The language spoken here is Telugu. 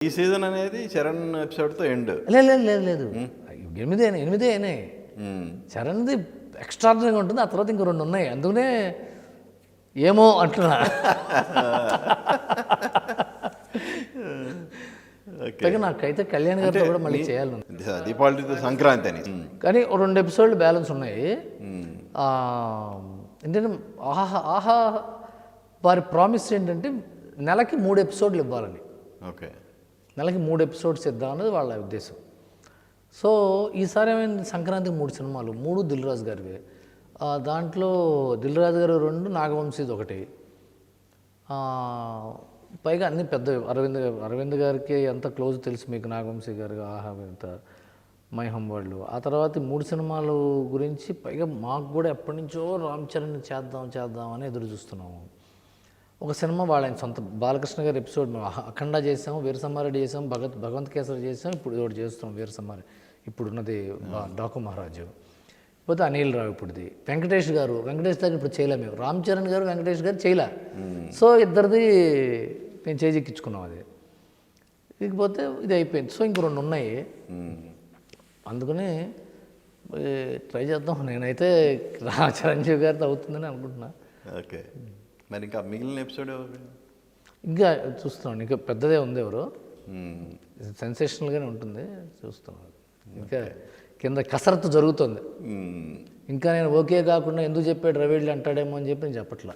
ఈ సీజన్ అనేది చరణ్ ఎపిసోడ్తో ఎండ్. లేదు 8 అయినాయి. చరణ్ది ఎక్స్ట్రాడినరీగా ఉంటుంది. ఆ తర్వాత ఇంకో 2 ఉన్నాయి. అందుకనే ఏమో అంటున్నా. పైగా నాకైతే కళ్యాణ్ గారితో కూడా మళ్ళీ చేయాలి. దీపావళితో సంక్రాంతి అని కానీ 2 ఎపిసోడ్లు బ్యాలెన్స్ ఉన్నాయి. ఏంటంటే ఆహా వారి ప్రామిస్ ఏంటంటే నెలకి 3 ఎపిసోడ్లు ఇవ్వాలని. ఓకే, నెలకి 3 ఎపిసోడ్స్ ఇద్దామన్నది వాళ్ళ ఉద్దేశం. సో ఈసారి ఏమైంది, సంక్రాంతికి 3 సినిమాలు, 3 దిల్ రాజు గారివి. దాంట్లో దిల్ రాజు గారు 2, నాగవంశీది 1. పైగా అన్ని పెద్దవి. అరవింద్ గారికి ఎంత క్లోజ్ తెలుసు మీకు, నాగవంశీ గారు, ఆహా ఎంత మైహం వాళ్ళు. ఆ తర్వాత 3 సినిమాలు గురించి పైగా మాకు కూడా ఎప్పటి నుంచో రామ్ చరణ్ చేద్దాం అని ఎదురు చూస్తున్నాము. ఒక సినిమా వాళ్ళ సొంత బాలకృష్ణ గారి ఎపిసోడ్ మేము అఖండ చేసాము, వీరసమ్మారెడ్డి చేసాము, భగవంత్ కేసరి చేసాము, ఇప్పుడు ఒకటి చేస్తున్నాం వీరసమ్మారెడ్డి. ఇప్పుడున్నది డాకు మహారాజు. పోతే అనిల్ రావు ఇప్పుడుది. వెంకటేష్ దగ్గర ఇప్పుడు చేయలేము మేము. రామ్ చరణ్ గారు వెంకటేష్ గారు చేయలే. సో ఇద్దరిది మేము చేజిక్కించుకున్నాం. అది ఇకపోతే ఇది అయిపోయింది. సో ఇంకో 2 ఉన్నాయి. అందుకని ట్రై చేద్దాం. నేనైతే చిరంజీవి గారితో అవుతుందని అనుకుంటున్నా. ఓకే, మరి ఇంకా మిగిలిన ఎపిసోడ్ ఇంకా చూస్తున్నాను. ఇంకా పెద్దదే ఉంది, ఎవరు సెన్సేషనల్గానే ఉంటుంది. చూస్తున్నాను. ఇంకా కింద కసరత్తు జరుగుతుంది. ఇంకా నేను ఓకే కాకుండా ఎందుకు చెప్పాడు రవిళ్ళు అంటాడేమో అని చెప్పి నేను చెప్పట్లా.